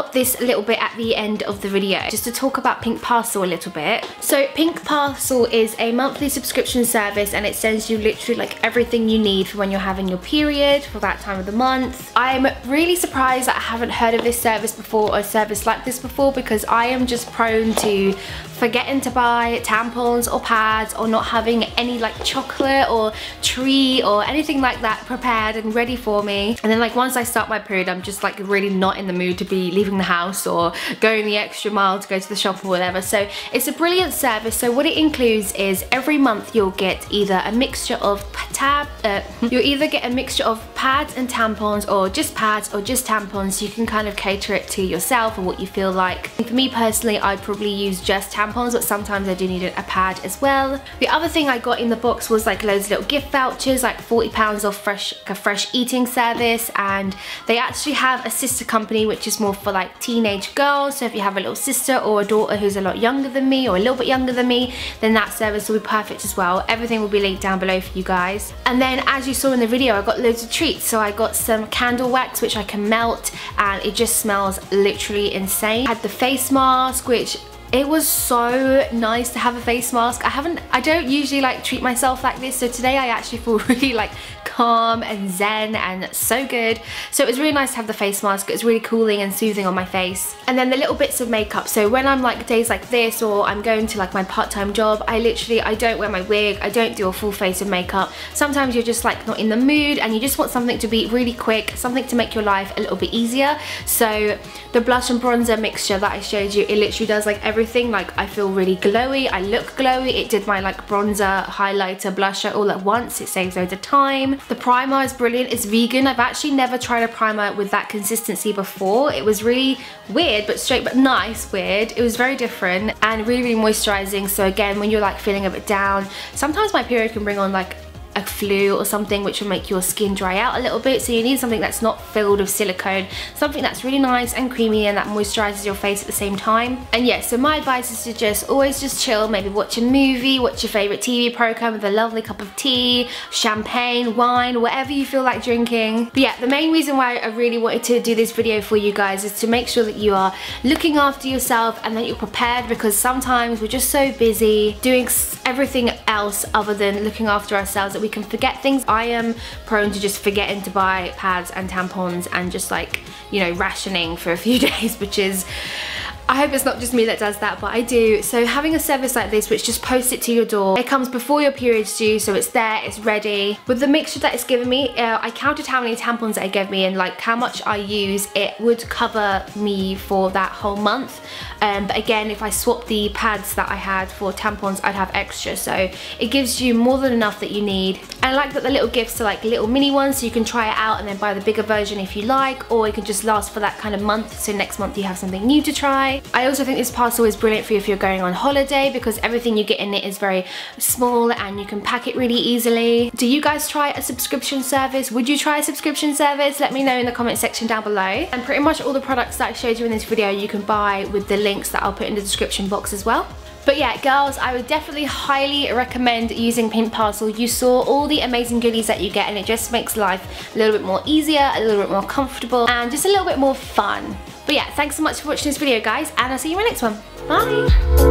stop this a little bit at the end of the video just to talk about Pink Parcel a little bit. So Pink Parcel is a monthly subscription service and it sends you literally like everything you need for when you're having your period for that time of the month. I'm really surprised that I haven't heard of this service before, or a service like this before, because I am just prone to forgetting to buy tampons or pads, or not having any like chocolate or treat or anything like that prepared and ready for me. And then like once I start my period, I'm just like really not in the mood to be leaving the house or going the extra mile to go to the shop or whatever. So it's a brilliant service. So what it includes is every month you'll get either a mixture of pads and tampons, or just pads or just tampons. So you can kind of cater it to yourself and what you feel like. For me personally, I'd probably use just tampons, but sometimes I do need a pad as well. The other thing I got in the box was like loads of little gift vouchers, like £40 off a fresh eating service, and they actually have a sister company which is more for like teenage girls. So if you have a little sister or a daughter who's a lot younger than me or a little bit younger than me, then that service will be perfect as well. Everything will be linked down below for you guys. And then as you saw in the video, I got loads of treats. So I got some candle wax which I can melt and it just smells literally insane. I had the face mask, which it was so nice to have a face mask. I don't usually like treat myself like this, so today I actually feel really like calm and zen and so good. So it was really nice to have the face mask. It was really cooling and soothing on my face. And then the little bits of makeup. So when I'm like days like this, or I'm going to like my part-time job, I don't wear my wig, I don't do a full face of makeup. Sometimes you're just like not in the mood and you just want something to be really quick, something to make your life a little bit easier. So the blush and bronzer mixture that I showed you, it literally does like everything. Like I feel really glowy, I look glowy. It did my like bronzer, highlighter, blusher all at once. It saves loads of time. The primer is brilliant. It's vegan. I've actually never tried a primer with that consistency before. It was really weird, but straight, but nice weird. It was very different and really, really moisturizing. So again, when you're like feeling a bit down, sometimes my period can bring on like a flu or something, which will make your skin dry out a little bit. So you need something that's not filled with silicone, something that's really nice and creamy and that moisturizes your face at the same time. And yeah, so my advice is to just always just chill, maybe watch a movie, watch your favorite TV program with a lovely cup of tea, champagne, wine, whatever you feel like drinking. But yeah, the main reason why I really wanted to do this video for you guys is to make sure that you are looking after yourself and that you're prepared, because sometimes we're just so busy doing everything else other than looking after ourselves that we can forget things. I am prone to just forgetting to buy pads and tampons and just like, you know, rationing for a few days, which is, I hope it's not just me that does that, but I do. So having a service like this which just posts it to your door, it comes before your period's due, so it's there, it's ready. With the mixture that it's given me, I counted how many tampons that it gave me and like how much I use. It would cover me for that whole month. But again, if I swap the pads that I had for tampons, I'd have extra. So it gives you more than enough that you need. And I like that the little gifts are like little mini ones, so you can try it out and then buy the bigger version if you like, or it can just last for that kind of month, so next month you have something new to try. I also think this parcel is brilliant for you if you're going on holiday, because everything you get in it is very small and you can pack it really easily. Do you guys try a subscription service? Would you try a subscription service? Let me know in the comment section down below. And pretty much all the products that I showed you in this video you can buy with the links that I'll put in the description box as well. But yeah, girls, I would definitely highly recommend using Pink Parcel. You saw all the amazing goodies that you get and it just makes life a little bit more easier, a little bit more comfortable, and just a little bit more fun. But yeah, thanks so much for watching this video, guys, and I'll see you in my next one. Bye!